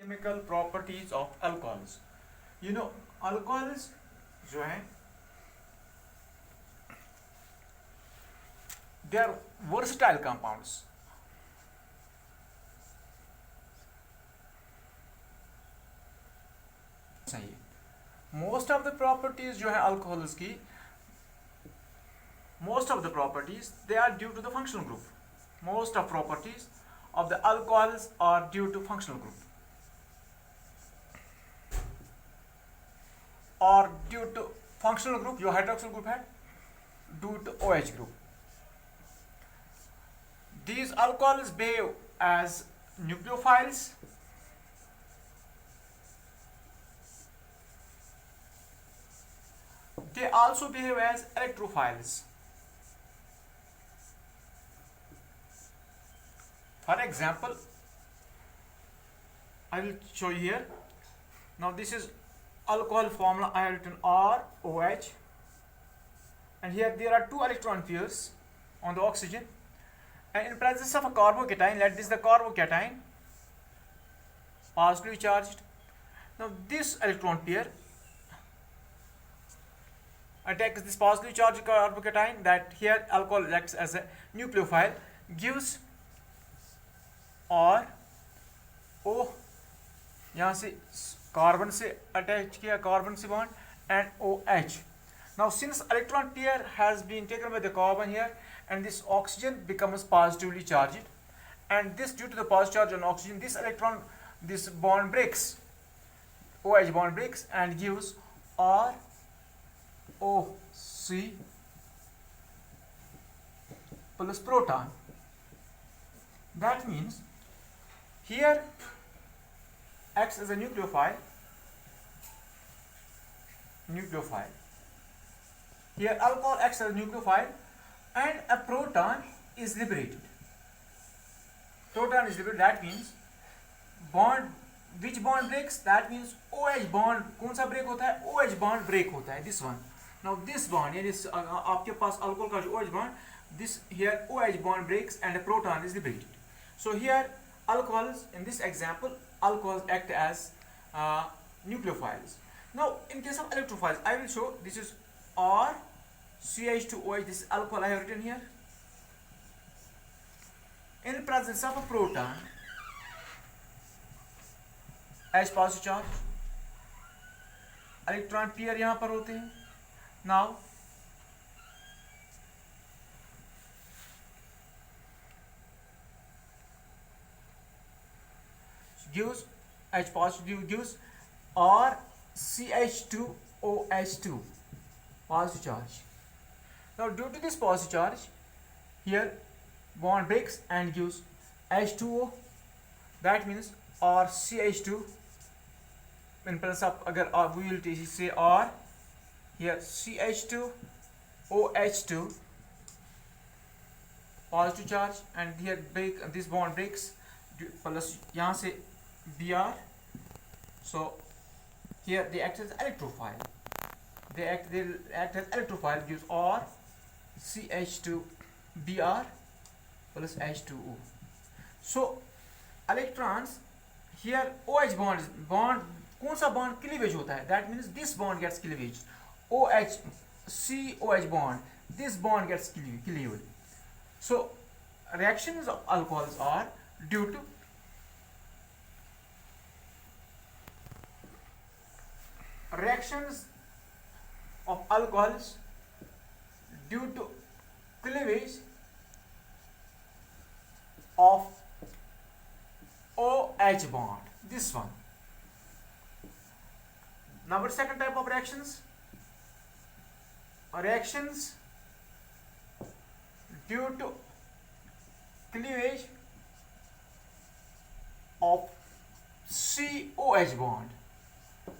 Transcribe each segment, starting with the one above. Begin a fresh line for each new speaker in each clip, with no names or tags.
Chemical properties of alcohols. Alcohols जो हैं they are versatile compounds. सही. मोस्ट ऑफ द प्रॉपर्टीज जो है अल्कोहल्स की, most of the properties they are due to the functional group. Most of properties of the alcohols are due to functional group or due to functional group जो hydroxyl group है due to OH group. These alcohols behave as nucleophiles. They also behave as electrophiles. For example, I will show you here. Now this is alcohol formula. I have written ROH, and here there are two electron pairs on the oxygen, and in presence of a carbocation, let this the carbocation, positively charged. Now this electron pair attacks this positively charged carbocation, that here alcohol acts as a nucleophile, gives और O, यहाँ से carbon से attach किया, carbon से bond, and OH. Now since electron pair has been taken by the carbon here, and this oxygen becomes positively charged, and this due to the positive charge on oxygen, this bond breaks, OH bond breaks and gives ROC plus proton. That means here acts as a nucleophile. Here alcohol acts as a nucleophile, and a proton is liberated. That means bond, which bond breaks? That means OH bond. कौन सा break होता है? OH bond break होता है. This one. Now this bond, यानी आपके पास alcohol का जो OH bond, this here OH bond breaks and a proton is liberated. So here alcohols, in this example, alcohols act as nucleophiles. Now in case of electrophiles, I will show. This is RCH2OH. This is alcohol I have written here. In presence of a proton, H positive charge, electron pair यहाँ पर होते हैं. Now gives H positive, gives RCH2OH2 positive charge. Now due to this positive charge, here bond breaks and gives H2O. That means RCH2 in presence of, agar we will say R, here CH2 OH2 positive charge, and here this bond breaks plus यहाँ से Br. So here they act as electrophile. They act as electrophile, gives R CH2 Br plus H2O. So electrons here OH bond कौन सा bond cleavage होता है? That means this bond gets cleavage. OH COH bond, this bond gets cleaved. So reactions of alcohols are due to cleavage of OH bond, this one. Number second type of reactions due to cleavage of COH bond,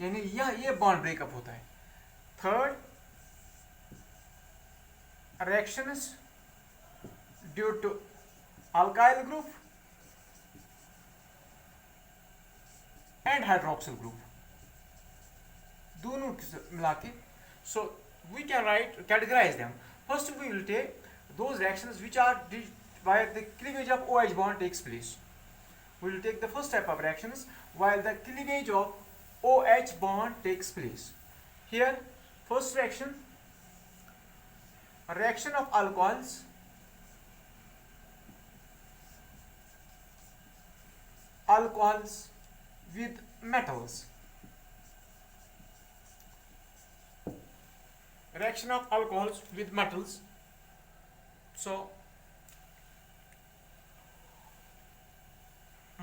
यानी ये bond breakup होता है. Third, reactions due to alkyl group and hydroxyl group, दोनों मिला के. So we can categorize them. First we will take those reactions which are where the cleavage of OH bond takes place. We will take the first type of reactions. while the cleavage of OH bond takes place. Here, first reaction, a reaction of alcohols with metals. Reaction of alcohols with metals. So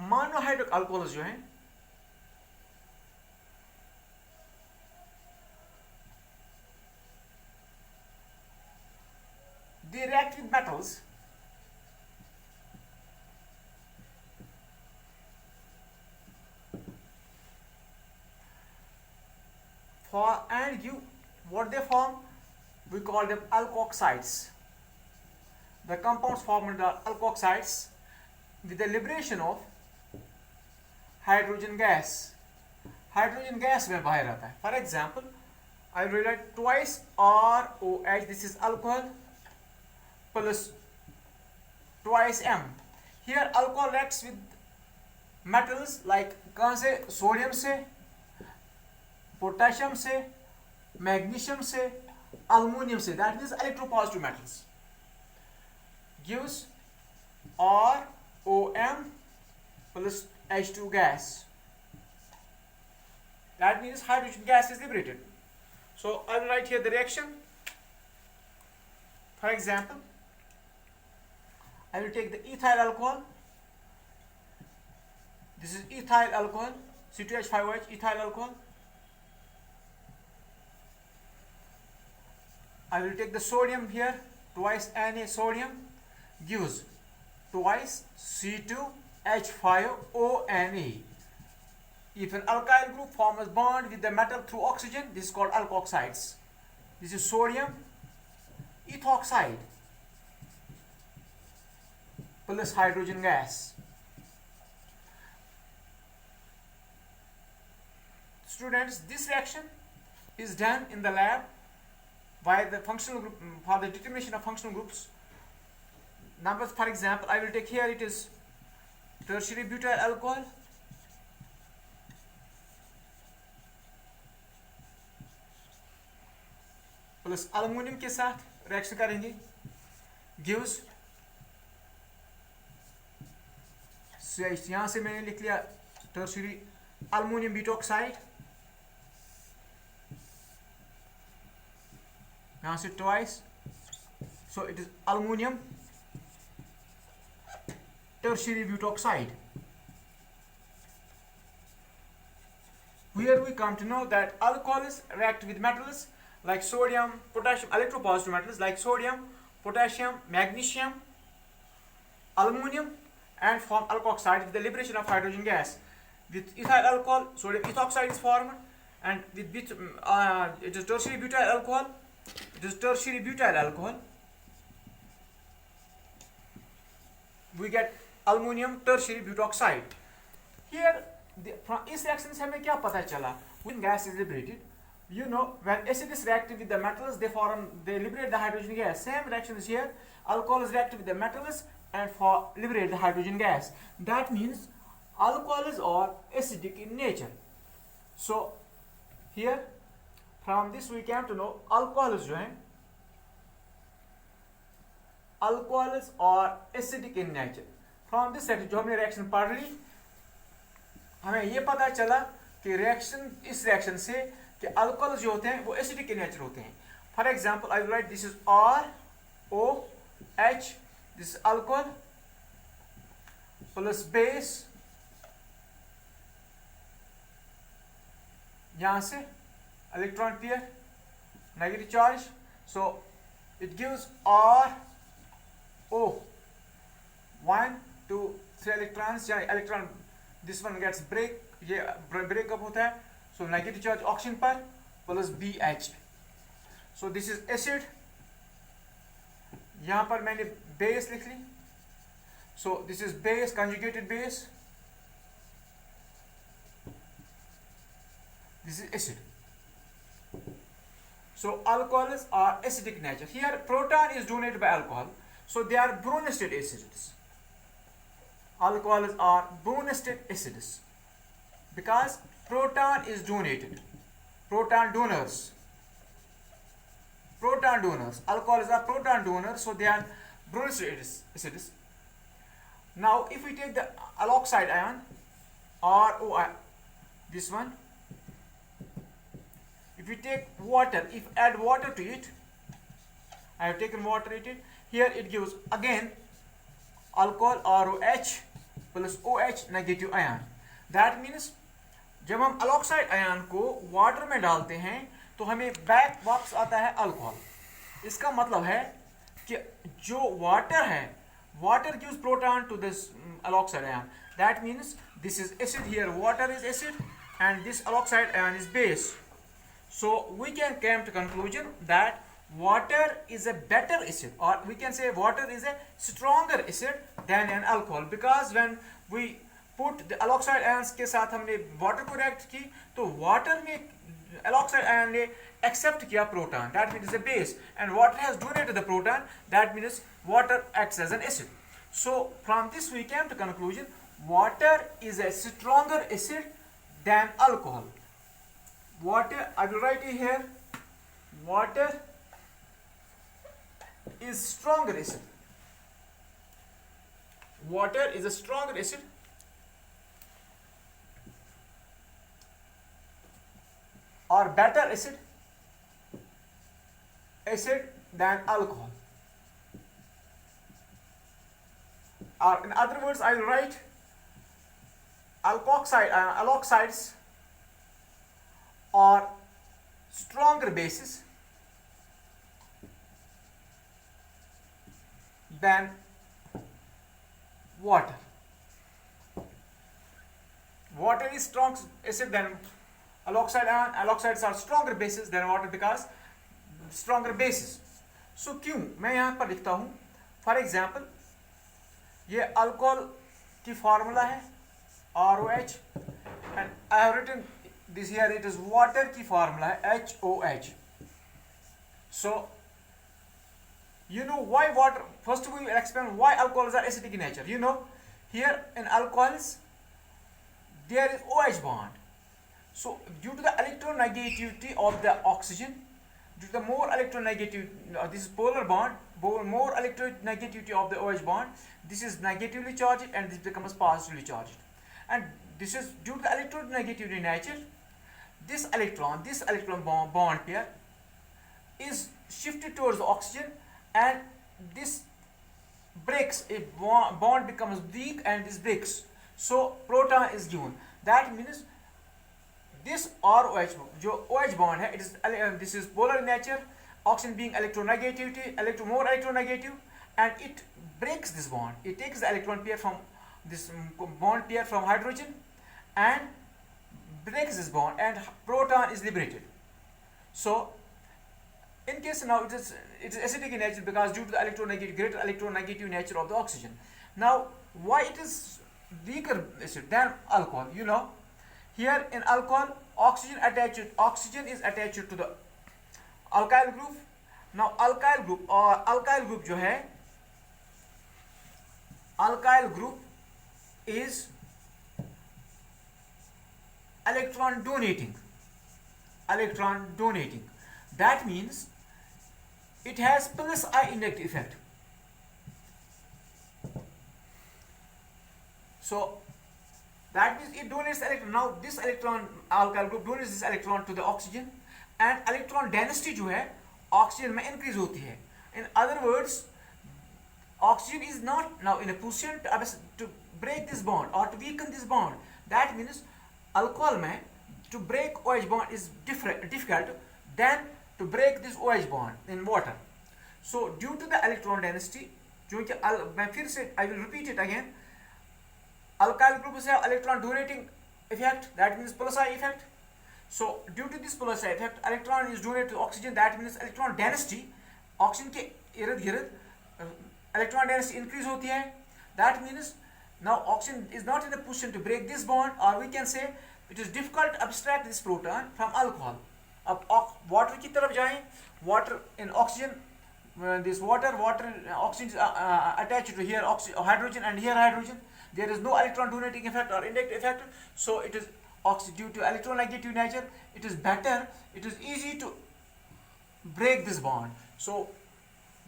monohydric alcohols जो हैं they react with metals for and give what they form. We call them alkoxides. The compounds formed are alkoxides with the liberation of hydrogen gas. Hydrogen gas में बाहर आता है. For example, I will write twice ROH. This is alcohol plus twice M. Here alcohol reacts with metals like कहाँ से? Sodium से, potassium से, magnesium से, aluminium से. That is electropositive metals. Gives ROM plus H2 gas. That means hydrogen gas is liberated. So I will write here the reaction. For example, I will take the ethyl alcohol. This is ethyl alcohol, C2H5OH, ethyl alcohol. I will take the sodium here, twice Na sodium gives twice C2H5ONa. If an alkyl group forms a bond with the metal through oxygen, this is called alkoxides. This is sodium ethoxide plus hydrogen gas. Students, this reaction is done in the lab by the functional group for the determination of functional groups. Numbers, for example, I will take here, it is tertiary butyl alcohol plus aluminium के साथ reaction करेंगे, gives यहां से मैंने लिख लिया tertiary aluminium butoxide, यहां से twice, so it is aluminium tertiary butoxide. Here we come to know that alcohols react with metals like sodium, potassium, electropositive metals like sodium, potassium, magnesium, aluminum, and form alkoxide with the liberation of hydrogen gas. With ethyl alcohol, sodium ethoxide is formed, and with it is tertiary butyl alcohol. It is tertiary butyl alcohol. We get aluminium tertiary butoxide. Here इस reaction से हमें क्या पता चला? When gas is liberated, you know, when acid is reactive with the metals, they liberate the hydrogen gas. Same reaction is here. Alcohol is reactive with the metals and liberate the hydrogen gas. That means alcohols are acidic in nature. So here from this we came to know alcohols जो हैं, alcohols are acidic in nature. From this section जो हमने reaction पढ़ ली, हमें ये पता चला कि रिएक्शन इस रिएक्शन से कि अल्कोहल जो होते हैं वो एसिडिक इन नेचर होते हैं. For example I will write this is ROH, this alcohol plus base, यहां से electron pair negative charge, so it gives RO 1 2 3 electrons. या electron this one gets break, ये ब्रेकअप होता है, सो नेगेटिव चार्ज ऑक्सीजन पर plus BH. So this is acid. यहां पर मैंने बेस लिख ली, so this is base, conjugated base, this is acid. So alcohols are acidic nature. Here proton is donated by alcohol, so they are Brunestad acids. Alcohols are Brunestad acids. because proton is donated. Proton donors. Proton donors. Alcohol is a proton donor, so they are bromist acids. Now, if we take the alkoxide ion, ROI, this one, if we take water, if add water to it, I have taken water to it, here it gives again alcohol ROH plus OH negative ion. That means जब हम अलोक्साइड ion को water में डालते हैं तो हमें back वापस आता है अल्कोहल। इसका मतलब है कि जो वाटर है, water gives proton to this alkoxide ion. That means this is acid here, water is acid, and this alkoxide ion is base. So we can come to conclusion that water is a better acid, or we can say water is a stronger acid than an alcohol, because when we put the alkoxide ions के साथ हमने water को react की तो water में alkoxide ion ने accept किया proton, that means a base, and water has donated the proton, that means water acts as an acid. So from this we came to conclusion water is a stronger acid than alcohol. Water, I will write it here, water is stronger acid. Water is a stronger acid or better acid than alcohol. Or in other words, I will write alkoxides are stronger bases than water. Water is strong acid than alkoxide ion. Alkoxides are stronger bases than water because stronger bases. So क्यों मैं यहाँ पर लिखता हूँ, for example ये alcohol की formula है ROH, and I have written this here, it is water की फार्मूला है HOH. So you know why water, first we will explain why alcohols are acidic in nature. You know, here in alcohols there is OH bond. So due to the electronegativity of the oxygen, due to the more electronegativity, this is polar bond, more electronegativity of the OH bond, this is negatively charged and this becomes positively charged. And this is due to the electronegativity nature, this electron bond pair is shifted towards the oxygen, and this breaks, a bond becomes weak and this breaks. So proton is given. That means this ROH, जो OH bond है, it is this is polar in nature, oxygen being more electronegative, and it breaks this bond. It takes the electron pair from this bond pair from hydrogen and breaks this bond, and proton is liberated. So in case now it is acidic in nature because due to the greater electronegative nature of the oxygen. Now why it is weaker acid than alcohol? You know, here in alcohol oxygen is attached to the alkyl group. Now alkyl group जो है, alkyl group is electron donating. That means it has plus I indirect effect. So that means it donates electron. Now this electron, alkyl group donates this electron to the oxygen, and electron density जो है oxygen में increase होती है. In other words, oxygen is not now in a position to break this bond or to weaken this bond. That means alcohol में to break OH bond is difficult than to break this OH bond in water. So due to the electron density, जो कि मैं फिर से I will repeat it again, alkyl group have electron donating effect, that means plus I effect. So due to this plus I effect, electron is donated to oxygen, that means electron density, oxygen के इर्द गिर्द electron density increase होती है. That means now oxygen is not in a position to break this bond, or we can say it is difficult to abstract this proton from alcohol. अब water की तरफ जाएं, water in oxygen, this oxygen is attached to here hydrogen and here hydrogen. There is no electron donating effect or indirect effect, so it is due to electronegative nature, it is better, it is easy to break this bond. So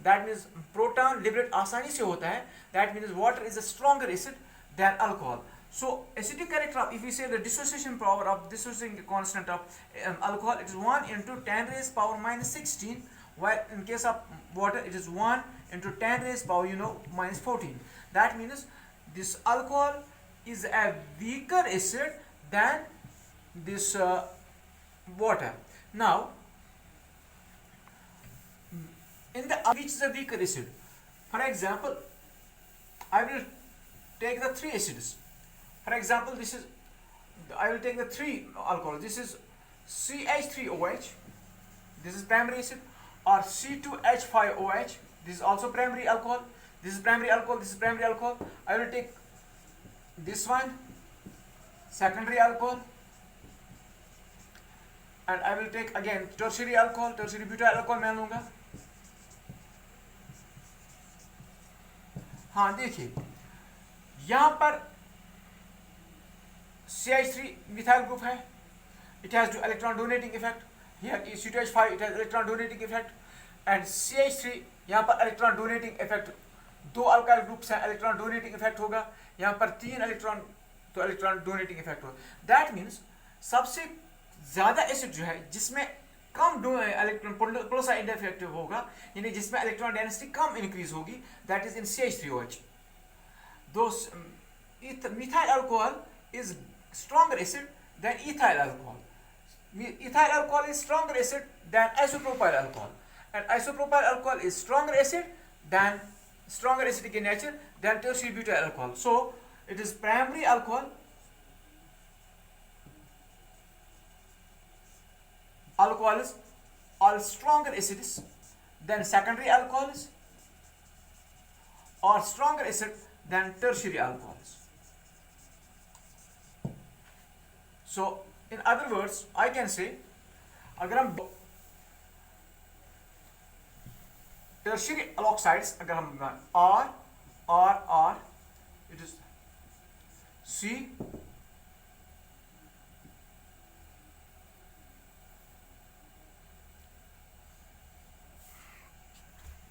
that means proton liberate आसानी से होता है. That means water is a stronger acid than alcohol. So acidic character of, if we say the dissociation power of dissociating constant of alcohol, it is 1 into 10 raised power minus 16, while in case of water it is 1 into 10 raised power minus 14. That means this alcohol is a weaker acid than this water. Now in the which is a weaker acid, for example, I will take the 3 acids. For example, this is, I will take the 3 alcohol. This is CH3OH, this is primary acid, or C2H5OH, this is also primary alcohol. This is primary alcohol, this is primary alcohol. I will take this one, secondary alcohol, and I will take again tertiary alcohol, tertiary butyl alcohol मैं लूँगा. हाँ देखिए यहाँ पर CH3 methyl group है, it has electron donating effect. Here C2H5 it has electron donating effect, and CH3 यहाँ पर electron donating effect. 2 alkyl groups हैं, electron donating effect होगा. यहाँ पर 3 electron तो electron donating effect होगा. That means सबसे ज़्यादा एसिड जो है जिसमें कम इलेक्ट्रॉन पोलर इंटरफेक्टिव होगा, यानी जिसमें इलेक्ट्रॉन डेंसिटी कम इंक्रीज होगी, that is in CH3OH. Those methyl alcohol is stronger acid than ethyl alcohol. Ethyl alcohol is stronger acid than isopropyl alcohol, and isopropyl alcohol is stronger acidic in nature than tertiary butyl alcohol. So it is primary alcohol. Alcohols are stronger acids than secondary alcohols, or stronger acid than tertiary alcohols. So in other words, I can say, अगर हम tertiary alkoxides अगर हम R, it is C,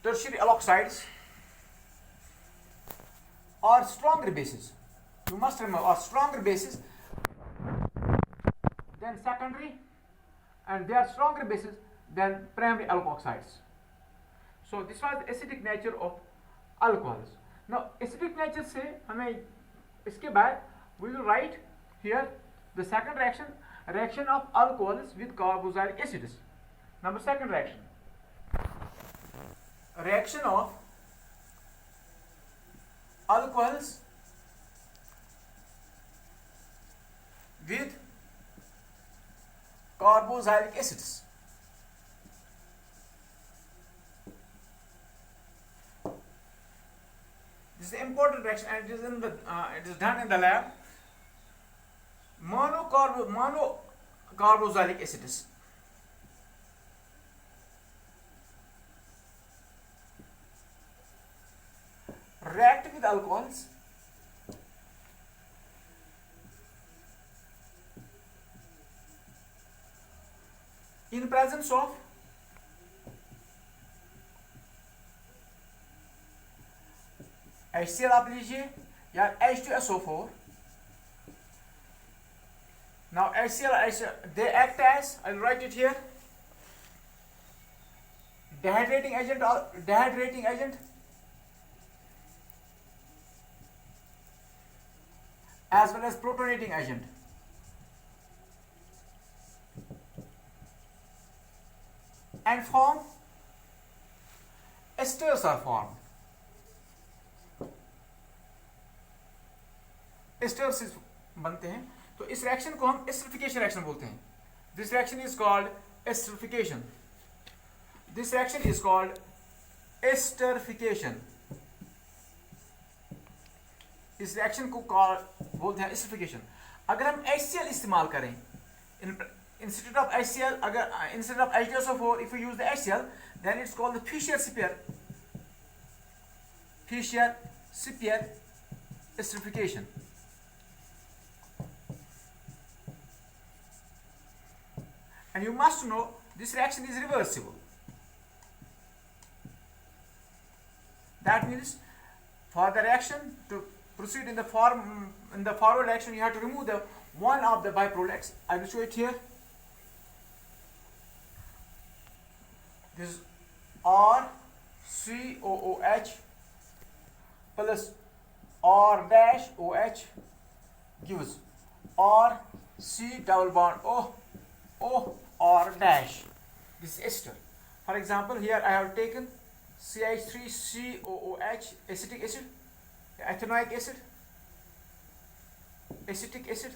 tertiary alkoxides are stronger bases. You must remember, are stronger bases than secondary, and they are stronger bases than primary alkoxides. So this was the acidic nature of alcohols. Now acidic nature से हमें इसके बाद we will write here the second reaction of alcohols with carboxylic acids. Number second reaction of alcohols with carboxylic acids. This is an important reaction, and it is done in the lab. Monocarboxylic acids react with alcohols in presence of HCl आप लीजिए या H2SO4. Now HCl, they act as, I'll write it here, dehydrating agent as well as protonating agent. And form esters are formed. Esters बनते हैं, तो इस reaction को हम esterification reaction बोलते हैं. This reaction is called esterification. This reaction is called esterification. इस reaction को बोलते हैं esterification. अगर हम HCl इस्तेमाल करें, instead of HCl, instead of H2SO4, if we use the HCl, then it's called the Fischer-Sippier esterification. and you must know this reaction is reversible. That means for the reaction to proceed in the forward action, you have to remove the one of the byproducts. I will show it here. This is RCOOH plus R dash OH gives RC double bond O R dash. This is ester. For example, here I have taken CH3COOH acetic acid, ethanoic acid, acetic acid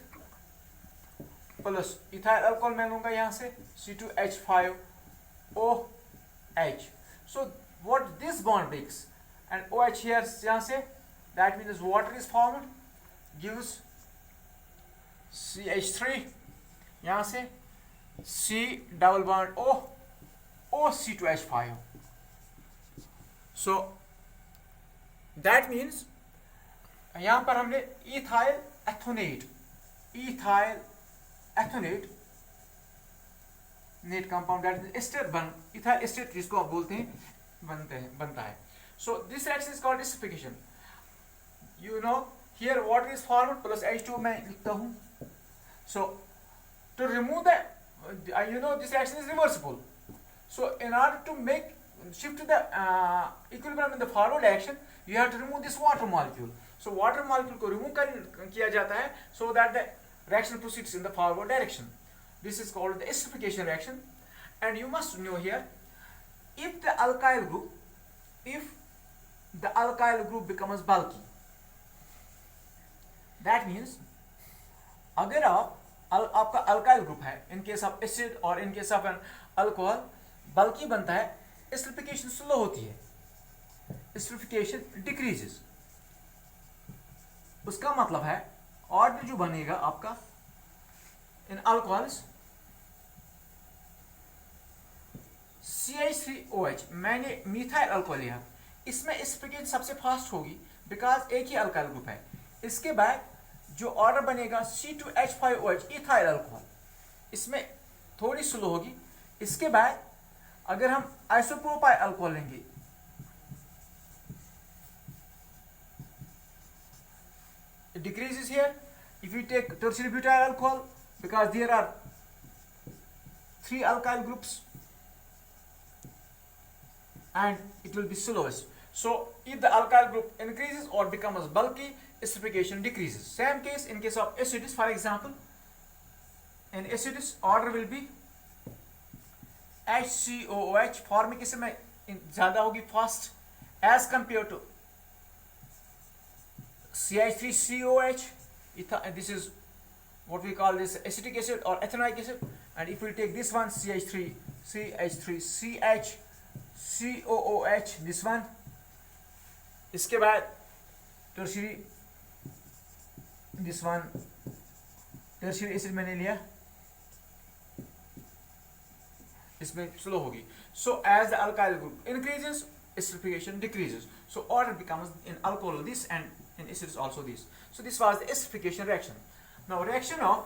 plus ethyl alcohol मैं लूँगा यहाँ से C2H5OH. So what this bond makes and OH here यहाँ से, that means water is formed, gives CH3 यहाँ से C double bond O C2H5. So that means यहाँ पर हमने ethyl ethonate नेट compound that is ester ethyl estate जिसको आप बोलते हैं बनता है. So this reaction is called esterification. You know here water is formed plus H2 मैं लिखता हूँ. So to remove the this reaction is reversible. So in order to shift to the equilibrium in the forward action, you have to remove this water molecule. So water molecule को remove किया जाता है so that the reaction proceeds in the forward direction. This is called the esterification reaction. And you must know here, if the alkyl group becomes bulky, that means अगर आपका alkyl group है, in case of acid और in case of an alcohol, बल्कि बनता है, esterification slow होती है, esterification decreases. उसका मतलब है और जो बनेगा आपका इन अल्कोहल्स CH3OH, मैंने मिथाइल अल्कोहल लिया, इसमें एस्टरिफिकेशन सबसे फास्ट होगी बिकॉज एक ही अल्काइल ग्रुप है. इसके बाद जो ऑर्डर बनेगा C2H5OH इथाइल अल्कोहल, इसमें थोड़ी स्लो होगी. इसके बाद अगर हम आइसोप्रोपाइल अल्कोहल लेंगे, it decreases here. If we take tertiary butyl alcohol, because there are 3 alkyl groups and it will be slowest. So if the alkyl group increases or becomes bulky, esterification decreases. Same case in case of acids. For example, in acids order will be HCOOH, formic acid में ज़्यादा होगी fast as compared to CH3COH. This is what we call this acetic acid or ethanoic acid. And if we take this one CH3COOH, this one, इसके बाद tertiary, this one tertiary acid मैंने लिया, इसमें slow होगी. So as the alkyl group increases, esterification decreases. So order becomes in alcohol this and in acids also this. So this was the esterification reaction. Now reaction of